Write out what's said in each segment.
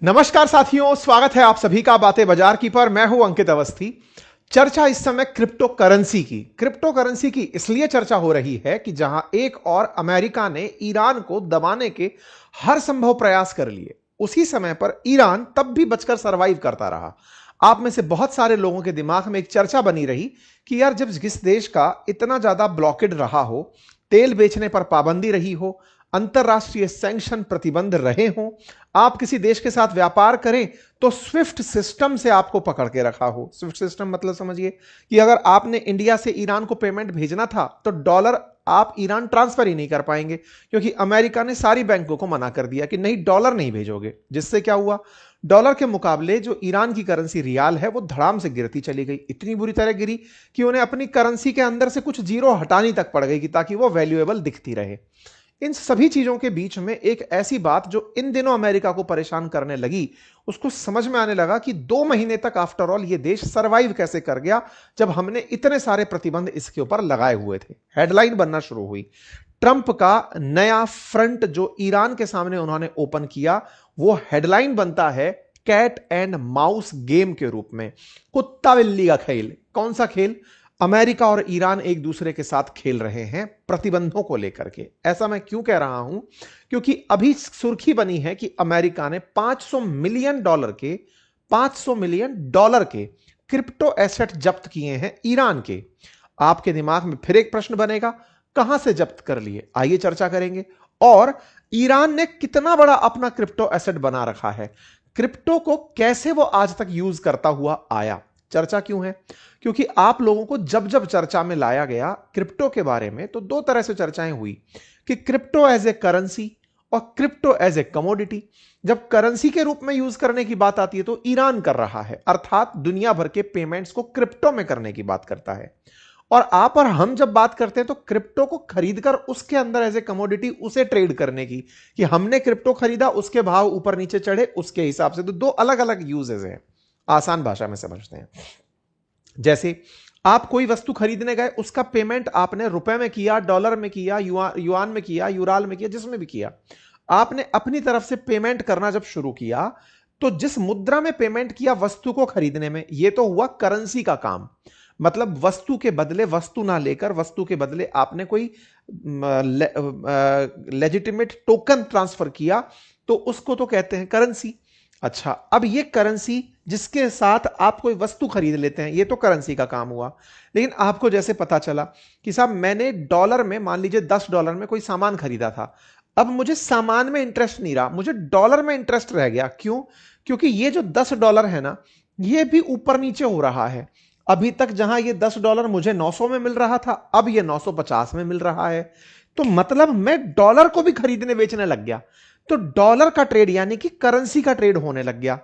नमस्कार साथियों, स्वागत है आप सभी का बातें बाजार की पर। मैं हूं अंकित अवस्थी। चर्चा इस समय क्रिप्टो करेंसी की इसलिए चर्चा हो रही है कि जहां एक और अमेरिका ने ईरान को दबाने के हर संभव प्रयास कर लिए, उसी समय पर ईरान तब भी बचकर सरवाइव करता रहा। आप में से बहुत सारे लोगों के दिमाग में एक चर्चा बनी रही कि यार, जब जिस देश का इतना ज्यादा ब्लॉकेड रहा हो, तेल बेचने पर पाबंदी रही हो, अंतरराष्ट्रीय सैंक्शन प्रतिबंध रहे हों, आप किसी देश के साथ व्यापार करें तो स्विफ्ट सिस्टम से आपको पकड़ के रखा हो। स्विफ्ट सिस्टम मतलब समझिए कि अगर आपने इंडिया से ईरान को पेमेंट भेजना था तो डॉलर आप ईरान ट्रांसफर ही नहीं कर पाएंगे, क्योंकि अमेरिका ने सारी बैंकों को मना कर दिया कि नहीं, डॉलर नहीं भेजोगे। जिससे क्या हुआ, डॉलर के मुकाबले जो ईरान की करेंसी रियाल है वो धड़ाम से गिरती चली गई। इतनी बुरी तरह गिरी कि उन्हें अपनी करेंसी के अंदर से कुछ जीरो हटानी तक पड़ गई कि ताकि वो वैल्यूएबल दिखती रहे। इन सभी चीजों के बीच में एक ऐसी बात जो इन दिनों अमेरिका को परेशान करने लगी, उसको समझ में आने लगा कि 2 महीने तक आफ्टर ऑल ये देश सरवाइव कैसे कर गया, जब हमने इतने सारे प्रतिबंध इसके ऊपर लगाए हुए थे। हेडलाइन बनना शुरू हुई। ट्रंप का नया फ्रंट जो ईरान के सामने उन्होंने ओपन किया, वो हेडलाइन बनता है कैट एंड माउस गेम के रूप में। कुत्ता बिल्ली का खेल। कौन सा खेल? अमेरिका और ईरान एक दूसरे के साथ खेल रहे हैं प्रतिबंधों को लेकर के। ऐसा मैं क्यों कह रहा हूं? क्योंकि अभी सुर्खी बनी है कि अमेरिका ने 500 मिलियन डॉलर के क्रिप्टो एसेट जब्त किए हैं ईरान के। आपके दिमाग में फिर एक प्रश्न बनेगा, कहां से जब्त कर लिए? आइए चर्चा करेंगे। और ईरान ने कितना बड़ा अपना क्रिप्टो एसेट बना रखा है, क्रिप्टो को कैसे वो आज तक यूज करता हुआ आया। चर्चा क्यों है? क्योंकि आप लोगों को जब जब चर्चा में लाया गया क्रिप्टो के बारे में, तो दो तरह से चर्चाएं हुई कि क्रिप्टो एज ए करेंसी और क्रिप्टो एज ए कमोडिटी। जब करेंसी के रूप में यूज करने की बात आती है तो ईरान कर रहा है, अर्थात दुनिया भर के पेमेंट्स को क्रिप्टो में करने की बात करता है। और आप और हम जब बात करते हैं तो क्रिप्टो को खरीदकर उसके अंदर एज ए कमोडिटी उसे ट्रेड करने की, कि हमने क्रिप्टो खरीदा, उसके भाव ऊपर नीचे चढ़े उसके हिसाब से। तो दो अलग अलग यूजेस हैं, आसान भाषा में समझते हैं। जैसे आप कोई वस्तु खरीदने गए, उसका पेमेंट आपने रुपए में किया, डॉलर में किया, युआन में किया, यूराल में किया, जिसमें भी किया, आपने अपनी तरफ से पेमेंट करना जब शुरू किया, तो जिस मुद्रा में पेमेंट किया वस्तु को खरीदने में, यह तो हुआ करेंसी का काम। मतलब वस्तु के बदले वस्तु ना लेकर, वस्तु के बदले आपने कोई लेजिटिमेट टोकन ट्रांसफर किया, तो उसको तो कहते हैं करेंसी। अच्छा, अब ये करेंसी जिसके साथ आप कोई वस्तु खरीद लेते हैं, ये तो करेंसी का काम हुआ। लेकिन आपको जैसे पता चला कि साहब मैंने डॉलर में, मान लीजिए $10 में कोई सामान खरीदा था, अब मुझे सामान में इंटरेस्ट नहीं रहा, मुझे डॉलर में इंटरेस्ट रह गया। क्यों? क्योंकि ये जो $10 है ना, ये भी ऊपर नीचे हो रहा है। अभी तक जहां ये $10 मुझे 900 में मिल रहा था, अब ये 950 में मिल रहा है। तो मतलब मैं डॉलर को भी खरीदने बेचने लग गया। तो डॉलर का ट्रेड यानी कि करेंसी का ट्रेड होने लग गया।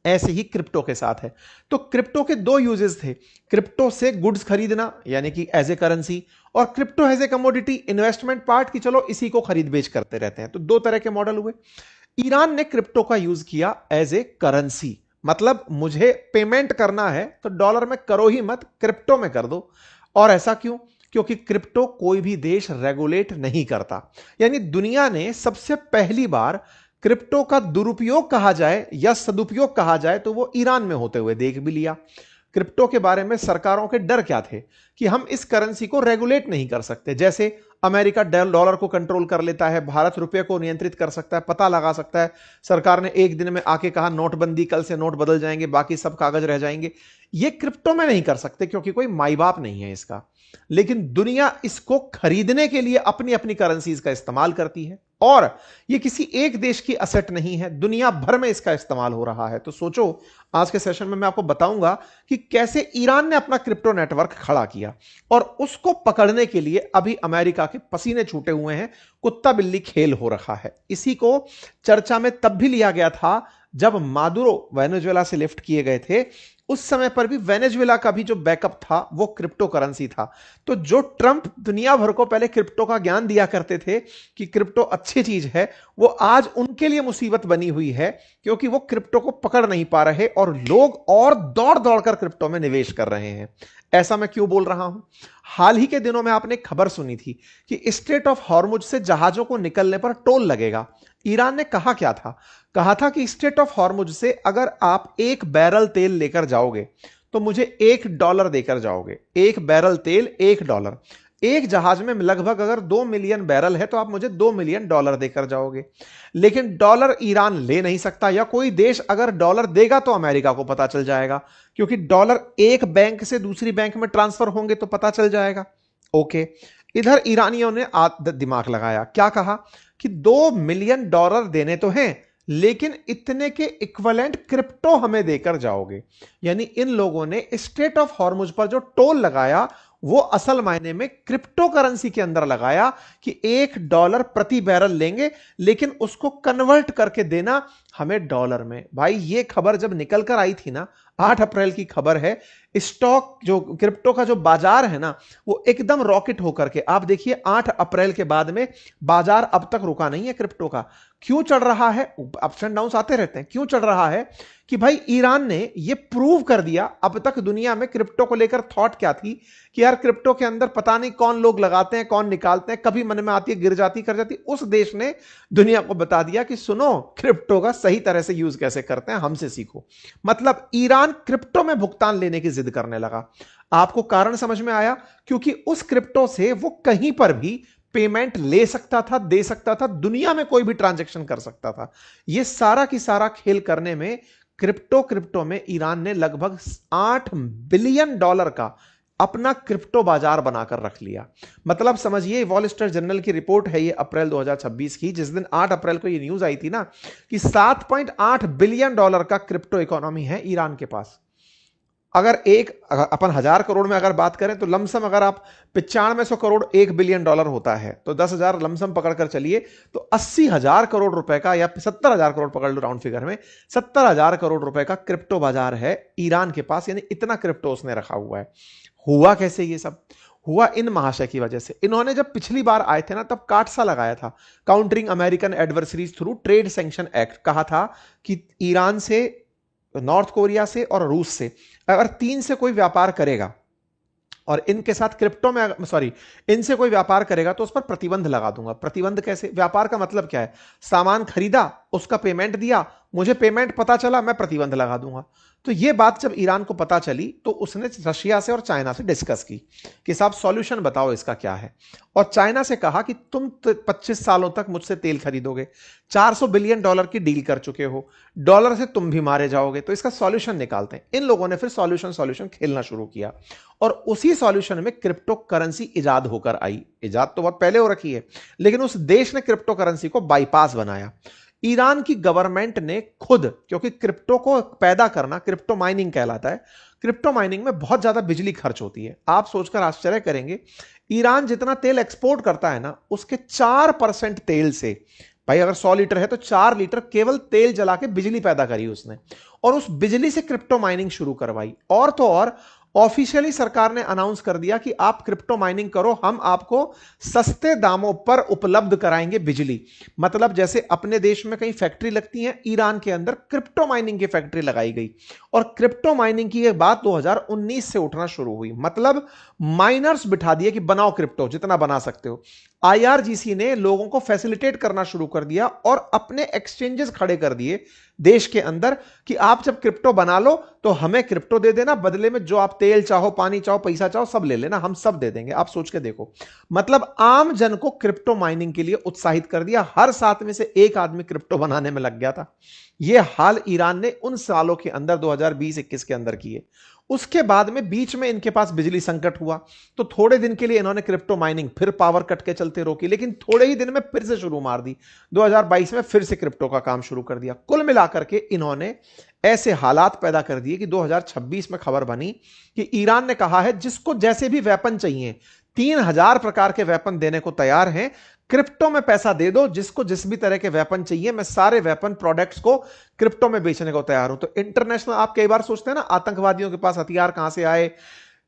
ऐसे ही क्रिप्टो के साथ है। तो क्रिप्टो के दो यूजेस थे, क्रिप्टो से गुड्स खरीदना यानी कि एज ए करेंसी, और crypto as a commodity, investment part, की चलो इसी को खरीद बेच करते रहते हैं। तो दो तरह के मॉडल हुए। ईरान ने क्रिप्टो का यूज किया एज ए करेंसी, मतलब मुझे पेमेंट करना है तो डॉलर में करो ही मत, क्रिप्टो में कर दो। और ऐसा क्यों? क्योंकि क्रिप्टो कोई भी देश रेगुलेट नहीं करता। यानी दुनिया ने सबसे पहली बार क्रिप्टो का दुरुपयोग कहा जाए या सदुपयोग कहा जाए तो वो ईरान में होते हुए देख भी लिया। क्रिप्टो के बारे में सरकारों के डर क्या थे कि हम इस करेंसी को रेगुलेट नहीं कर सकते। जैसे अमेरिका डॉलर को कंट्रोल कर लेता है, भारत रुपये को नियंत्रित कर सकता है, पता लगा सकता है। सरकार ने एक दिन में आके कहा नोटबंदी, कल से नोट बदल जाएंगे, बाकी सब कागज रह जाएंगे। ये क्रिप्टो में नहीं कर सकते क्योंकि कोई माई बाप नहीं है इसका। लेकिन दुनिया इसको खरीदने के लिए अपनी अपनी करेंसीज का इस्तेमाल करती है, और ये किसी एक देश की असेट नहीं है, दुनिया भर में इसका इस्तेमाल हो रहा है। तो सोचो, आज के सेशन में मैं आपको बताऊंगा कि कैसे ईरान ने अपना क्रिप्टो नेटवर्क खड़ा किया, और उसको पकड़ने के लिए अभी अमेरिका के पसीने छूटे हुए हैं, कुत्ता बिल्ली खेल हो रखा है। इसी को चर्चा में तब भी लिया गया था जब मादुरो वेनेजुएला से लिफ्ट किए गए थे। उस समय पर भी वेनेजुएला का भी जो बैकअप था वो क्रिप्टो करेंसी था। तो जो ट्रंप दुनिया भर को पहले क्रिप्टो का ज्ञान दिया करते थे कि क्रिप्टो अच्छी चीज है, वो आज उनके लिए मुसीबत बनी हुई है, क्योंकि वो क्रिप्टो को पकड़ नहीं पा रहे और लोग और दौड़ दौड़ कर क्रिप्टो में निवेश कर रहे हैं। ऐसा मैं क्यों बोल रहा हूं? हाल ही के दिनों में आपने एक खबर सुनी थी कि स्ट्रेट ऑफ हॉर्मुज से जहाजों को निकलने पर टोल लगेगा। ईरान ने कहा क्या था? कहा था कि स्ट्रेट ऑफ हॉर्मुज से अगर आप 1 बैरल तेल लेकर जाओगे तो मुझे $1 देकर जाओगे। 1 बैरल तेल $1। एक जहाज में लगभग अगर 2 मिलियन बैरल है तो आप मुझे $2 मिलियन देकर जाओगे। लेकिन डॉलर ईरान ले नहीं सकता, या कोई देश अगर डॉलर देगा तो अमेरिका को पता चल जाएगा, क्योंकि डॉलर एक बैंक से दूसरी बैंक में ट्रांसफर होंगे तो पता चल जाएगा। ओके, इधर ईरानियों ने दिमाग लगाया, क्या कहा कि $2 मिलियन देने तो हैं, लेकिन इतने के इक्विवेलेंट क्रिप्टो हमें देकर जाओगे। यानी इन लोगों ने स्ट्रेट ऑफ हॉर्मुज पर जो टोल लगाया वो असल मायने में क्रिप्टो करेंसी के अंदर लगाया कि $1 प्रति बैरल लेंगे, लेकिन उसको कन्वर्ट करके देना हमें डॉलर में। भाई ये खबर जब निकल कर आई थी ना, 8 अप्रैल की खबर है, स्टॉक जो क्रिप्टो का जो बाजार है ना वो एकदम रॉकेट होकर के, आप देखिए 8 अप्रैल के बाद में बाजार अब तक रुका नहीं है क्रिप्टो का। क्यों चढ़ रहा है? अप्स एंड डाउन्स आते रहते हैं। क्यों चढ़ रहा है? कि भाई ईरान ने ये प्रूव कर दिया, अब तक दुनिया में क्रिप्टो को लेकर थॉट क्या थी कि यार क्रिप्टो के अंदर पता नहीं कौन लोग लगाते हैं, कौन निकालते हैं, कभी मन में आती है गिर जाती कर जाती। उस देश ने दुनिया को बता दिया कि सुनो, क्रिप्टो का सही तरह से यूज कैसे करते हैं, हमसे सीखो। मतलब ईरान क्रिप्टो में भुगतान लेने की जिद करने लगा। आपको कारण समझ में आया? क्योंकि उस क्रिप्टो से वो कहीं पर भी पेमेंट ले सकता था, दे सकता था, दुनिया में कोई भी ट्रांजैक्शन कर सकता था। यह सारा की सारा खेल करने में क्रिप्टो में ईरान ने लगभग $8 बिलियन का अपना क्रिप्टो बाजार बनाकर रख लिया। मतलब समझिए, वॉल स्ट्रीट जर्नल की रिपोर्ट है ये अप्रैल 2026 की, जिस दिन 8 अप्रैल को ये न्यूज आई थी ना कि $7.8 बिलियन का क्रिप्टो इकोनॉमी है ईरान के पास। अगर अपन 1,000 करोड़ में अगर बात करें तो लमसम अगर आप 9500 करोड़ $1 बिलियन होता है तो 10,000 लमसम पकड़कर चलिए तो 80,000 करोड़ रुपए का, या 70,000 करोड़ पकड़ लो राउंड फिगर में, 70,000 करोड़ रुपए का क्रिप्टो बाजार है ईरान के पास। यानी इतना क्रिप्टो उसने रखा हुआ है। हुआ कैसे? ये सब हुआ इन महाशय की वजह से। इन्होंने जब पिछली बार आए थे ना तब काट सा लगाया था, countering American adversaries through trade sanction act. कहा था कि ईरान से, नॉर्थ कोरिया से और रूस से अगर 3 से कोई व्यापार करेगा और इनके साथ क्रिप्टो में इनसे कोई व्यापार करेगा तो उस पर प्रतिबंध लगा दूंगा। प्रतिबंध कैसे? व्यापार का मतलब क्या है? सामान खरीदा, उसका पेमेंट दिया, मुझे पेमेंट पता चला, मैं प्रतिबंध लगा दूंगा। तो यह बात जब ईरान को पता चली तो उसने रशिया से और चाइना से डिस्कस की कि साहब सॉल्यूशन बताओ इसका क्या है। और चाइना से कहा कि तुम 25 सालों तक मुझसे तेल खरीदोगे, $400 बिलियन की डील कर चुके हो, डॉलर से तुम भी मारे जाओगे, तो इसका सॉल्यूशन निकालते हैं। इन लोगों ने फिर सॉल्यूशन खेलना शुरू किया और उसी सॉल्यूशन में क्रिप्टो करेंसी इजाद होकर आई। इजाद तो बहुत पहले हो रखी है, लेकिन उस देश ने क्रिप्टो करेंसी को बाईपास बनाया। ईरान की गवर्नमेंट ने खुद, क्योंकि क्रिप्टो को पैदा करना क्रिप्टो माइनिंग कहलाता है, क्रिप्टो माइनिंग में बहुत ज्यादा बिजली खर्च होती है। आप सोचकर आश्चर्य करेंगे, ईरान जितना तेल एक्सपोर्ट करता है ना उसके 4% तेल से, भाई अगर 100 लीटर है तो 4 लीटर केवल तेल जला के बिजली पैदा करी उसने, और उस बिजली से क्रिप्टो माइनिंग शुरू करवाई। और तो और ऑफिशियली सरकार ने अनाउंस कर दिया कि आप क्रिप्टो माइनिंग करो, हम आपको सस्ते दामों पर उपलब्ध कराएंगे बिजली। मतलब जैसे अपने देश में कई फैक्ट्री लगती हैं, ईरान के अंदर क्रिप्टो माइनिंग की फैक्ट्री लगाई गई और क्रिप्टो माइनिंग की यह बात 2019 से उठना शुरू हुई। मतलब माइनर्स बिठा दिए कि बनाओ क्रिप्टो, जितना बना सकते हो। आईआरजीसी ने लोगों को फैसिलिटेट करना शुरू कर दिया और अपने एक्सचेंजेस खड़े कर दिए देश के अंदर कि आप जब क्रिप्टो बना लो तो हमें क्रिप्टो दे देना, बदले में जो आप तेल चाहो, पानी चाहो, पैसा चाहो, सब ले लेना, हम सब दे देंगे। आप सोच के देखो, मतलब आम जन को क्रिप्टो माइनिंग के लिए उत्साहित कर दिया। हर 7 में से 1 आदमी क्रिप्टो बनाने में लग गया था। यह हाल ईरान ने उन सालों के अंदर 2020-21 के अंदर किए। उसके बाद में बीच में इनके पास बिजली संकट हुआ तो थोड़े दिन के लिए इन्होंने क्रिप्टो माइनिंग फिर पावर कट के चलते रोकी, लेकिन थोड़े ही दिन में फिर से शुरू मार दी। 2022 में फिर से क्रिप्टो का काम शुरू कर दिया। कुल मिलाकर के इन्होंने ऐसे हालात पैदा कर दिए कि 2026 में खबर बनी कि ईरान ने कहा है जिसको जैसे भी वेपन चाहिए, 3000 प्रकार के वेपन देने को तैयार हैं, क्रिप्टो में पैसा दे दो, जिसको जिस भी तरह के वेपन चाहिए मैं सारे वेपन प्रोडक्ट्स को क्रिप्टो में बेचने को तैयार हूं। तो इंटरनेशनल, आप कई बार सोचते हैं ना आतंकवादियों के पास हथियार कहां से आए,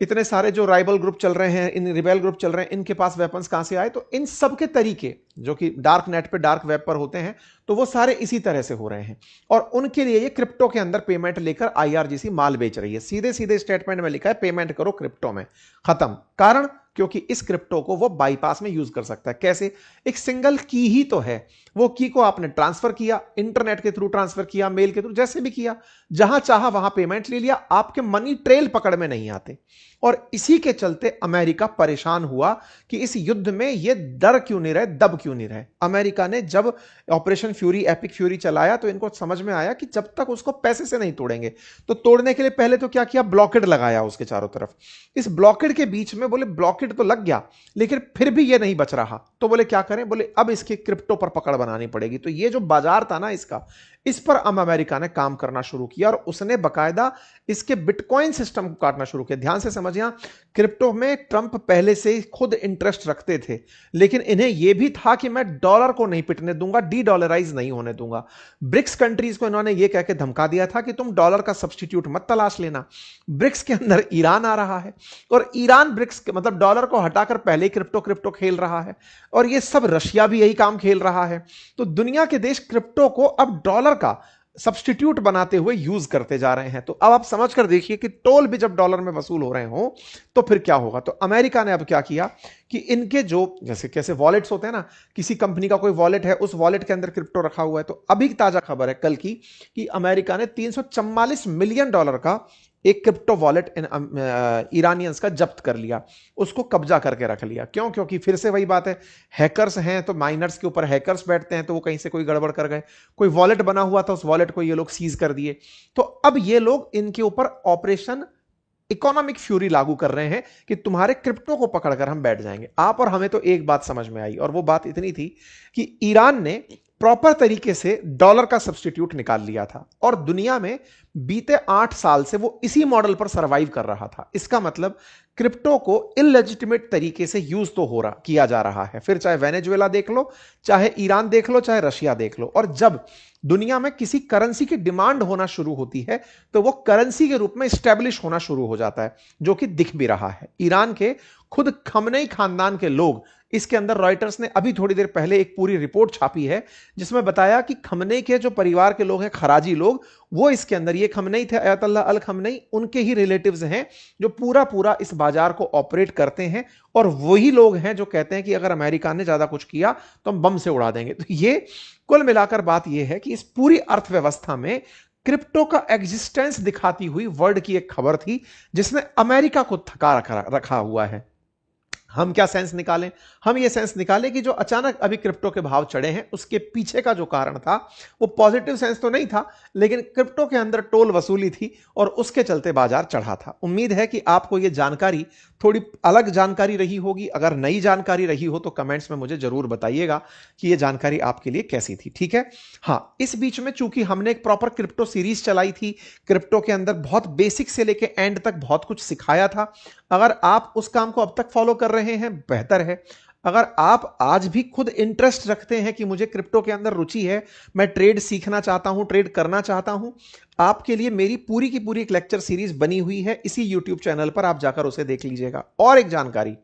इतने सारे जो राइवल ग्रुप चल रहे हैं, इन रिबेल ग्रुप चल रहे हैं, इनके पास वेपन्स कहां से आए, तो इन सब के तरीके जो कि डार्क नेट पे, डार्क वेब पर होते हैं, तो वो सारे इसी तरह से हो रहे हैं और उनके लिए ये क्रिप्टो के अंदर पेमेंट लेकर आईआरजीसी माल बेच रही है। सीधे सीधे स्टेटमेंट में लिखा है पेमेंट करो क्रिप्टो में, खत्म। कारण क्योंकि इस क्रिप्टो को वो बाईपास में यूज कर सकता है। कैसे? एक सिंगल की ही तो है, वो की को आपने ट्रांसफर किया, इंटरनेट के थ्रू ट्रांसफर किया, मेल के थ्रू, जैसे भी किया, जहां चाहा वहां पेमेंट ले लिया, आपके मनी ट्रेल पकड़ में नहीं आते। और इसी के चलते अमेरिका परेशान हुआ कि इस युद्ध में ये डर क्यों नहीं रहे, दब क्यों नहीं रहे। अमेरिका ने जब ऑपरेशन फ्यूरी, एपिक फ्यूरी चलाया तो इनको समझ में आया कि जब तक उसको पैसे से नहीं तोड़ेंगे, तो तोड़ने के लिए पहले तो क्या किया, ब्लॉकेड लगाया उसके चारों तरफ। इस ब्लॉकेड के बीच में बोले ब्लॉकेड तो लग गया, लेकिन फिर भी ये नहीं बच रहा, तो बोले क्या करें, बोले अब इसके क्रिप्टो पर पकड़ बनानी पड़ेगी। तो ये जो बाजार था ना इसका, इस पर अमेरिका ने काम करना शुरू किया और उसने बकायदा इसके बिटकॉइन सिस्टम को काटना शुरू किया। ध्यान से समझिए, क्रिप्टो में ट्रंप पहले से खुद इंटरेस्ट रखते थे, लेकिन इन्हें यह भी था कि मैं डॉलर को नहीं पिटने दूंगा, डी डॉलराइज नहीं होने दूंगा। ब्रिक्स कंट्रीज को इन्होंने यह कहकर धमका दिया था कि तुम डॉलर का सब्स्टिट्यूट मत तलाश लेना। ब्रिक्स के अंदर ईरान आ रहा है और ईरान ब्रिक्स मतलब डॉलर को हटाकर पहले ही क्रिप्टो क्रिप्टो खेल रहा है, और यह सब रशिया भी यही काम खेल रहा है। तो दुनिया के देश क्रिप्टो को अब डॉलर का सब्स्टिट्यूट बनाते हुए यूज करते जा रहे हैं। तो अब आप समझ कर देखिए कि टोल भी जब डॉलर में वसूल हो रहे हो तो फिर क्या होगा। तो अमेरिका ने अब क्या किया कि इनके जो जैसे कैसे वॉलेट्स होते हैं ना, किसी कंपनी का कोई वॉलेट है, उस वॉलेट के अंदर क्रिप्टो रखा हुआ है, तो अभी ताजा खबर है कल की कि अमेरिका ने $344 मिलियन का एक क्रिप्टो वॉलेट ईरानियंस का जब्त कर लिया, उसको कब्जा करके रख लिया। क्यों? क्योंकि फिर से वही बात है, हैकर्स हैं तो माइनर्स के ऊपर हैकर्स बैठते हैं, तो वो कहीं से कोई गड़बड़ कर गए, कोई वॉलेट बना हुआ था, उस वॉलेट को ये लोग सीज कर दिए। तो अब ये लोग इनके ऊपर ऑपरेशन इकोनॉमिक फ्यूरी लागू कर रहे हैं कि तुम्हारे क्रिप्टो को पकड़कर हम बैठ जाएंगे। आप और हमें तो एक बात समझ में आई, और वो बात इतनी थी कि ईरान ने प्रॉपर तरीके से डॉलर का सब्स्टिट्यूट निकाल लिया था और दुनिया में बीते 8 साल से वो इसी मॉडल पर सरवाइव कर रहा था। इसका मतलब क्रिप्टो को इलेजिटिमेट तरीके से यूज तो हो रहा किया जा रहा है। फिर चाहे वेनेजुएला देख लो, चाहे ईरान देख लो, चाहे रशिया देख लो। और जब दुनिया में किसी करेंसी की डिमांड होना शुरू होती है तो वो करेंसी के रूप में स्टैब्लिश होना शुरू हो जाता है, जो कि दिख भी रहा है। ईरान के खुद खमनेई खानदान के लोग, इसके अंदर रॉयटर्स ने अभी थोड़ी देर पहले एक पूरी रिपोर्ट छापी है जिसमें बताया कि खमनेई के जो परिवार के लोग हैं, खराजी लोग, वो इसके अंदर, ये खमनेई थे अयतुल्लाह अल खमनेई, उनके ही रिलेटिव्स हैं जो पूरा पूरा इस बाजार को ऑपरेट करते हैं। और वही लोग हैं जो कहते हैं कि अगर अमेरिका ने ज्यादा कुछ किया तो हम बम से उड़ा देंगे। तो ये कुल मिलाकर बात यह है कि इस पूरी अर्थव्यवस्था में क्रिप्टो का एग्जिस्टेंस दिखाती हुई वर्ल्ड की एक खबर थी जिसने अमेरिका को थका रखा हुआ है। हम क्या सेंस निकालें? हम ये सेंस निकालें कि जो अचानक अभी क्रिप्टो के भाव चढ़े हैं उसके पीछे का जो कारण था वो पॉजिटिव सेंस तो नहीं था, लेकिन क्रिप्टो के अंदर टोल वसूली थी और उसके चलते बाजार चढ़ा था। उम्मीद है कि आपको ये जानकारी थोड़ी अलग जानकारी रही होगी। अगर नई जानकारी रही हो तो कमेंट्स में मुझे जरूर बताइएगा कि ये जानकारी आपके लिए कैसी थी। ठीक है, हाँ, इस बीच में चूंकि हमने एक प्रॉपर क्रिप्टो सीरीज चलाई थी, क्रिप्टो के अंदर बहुत बेसिक से लेके एंड तक बहुत कुछ सिखाया था। अगर आप उस काम को अब तक फॉलो कर रहे हैं, बेहतर है। अगर आप आज भी खुद इंटरेस्ट रखते हैं कि मुझे क्रिप्टो के अंदर रुचि है, मैं ट्रेड सीखना चाहता हूं, ट्रेड करना चाहता हूं, आपके लिए मेरी पूरी की पूरी एक लेक्चर सीरीज बनी हुई है इसी यूट्यूब चैनल पर, आप जाकर उसे देख लीजिएगा। और एक जानकारी,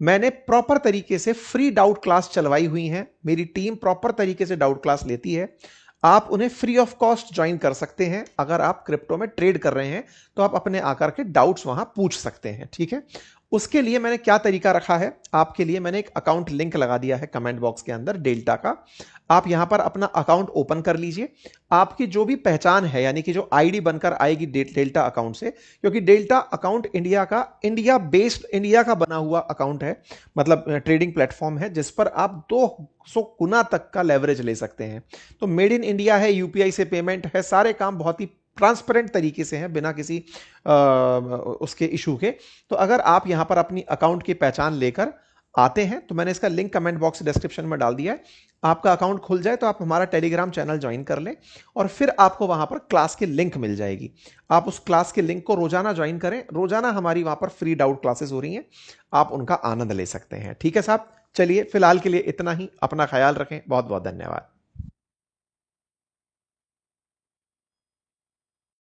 मैंने प्रॉपर तरीके से फ्री डाउट क्लास चलवाई हुई है। मेरी टीम प्रॉपर तरीके से डाउट क्लास लेती है, आप उन्हें फ्री ऑफ कॉस्ट ज्वाइन कर सकते हैं। अगर आप क्रिप्टो में ट्रेड कर रहे हैं तो आप अपने आकर के डाउट्स वहां पूछ सकते हैं। ठीक है, उसके लिए मैंने क्या तरीका रखा है, आपके लिए मैंने एक अकाउंट लिंक लगा दिया है कमेंट बॉक्स के अंदर, डेल्टा का। आप यहां पर अपना अकाउंट ओपन कर लीजिए। आपकी जो भी पहचान है, यानी कि जो आईडी बनकर आएगी डेल्टा अकाउंट से, क्योंकि डेल्टा अकाउंट इंडिया का, इंडिया बेस्ड, इंडिया का बना हुआ अकाउंट है, मतलब ट्रेडिंग प्लेटफॉर्म है जिस पर आप 200 गुना तक का लेवरेज ले सकते हैं। तो मेड इन इंडिया है, यूपीआई से पेमेंट है, सारे काम बहुत ही ट्रांसपेरेंट तरीके से हैं, बिना किसी उसके इशू के। तो अगर आप यहां पर अपनी अकाउंट की पहचान लेकर आते हैं तो मैंने इसका लिंक कमेंट बॉक्स डिस्क्रिप्शन में डाल दिया है। आपका अकाउंट खुल जाए तो आप हमारा टेलीग्राम चैनल ज्वाइन कर लें और फिर आपको वहां पर क्लास की लिंक मिल जाएगी। आप उस क्लास के लिंक को रोजाना ज्वाइन करें। रोजाना हमारी वहां पर फ्री डाउट क्लासेस हो रही हैं, आप उनका आनंद ले सकते हैं। ठीक है साहब, चलिए फिलहाल के लिए इतना ही। अपना ख्याल रखें। बहुत बहुत धन्यवाद।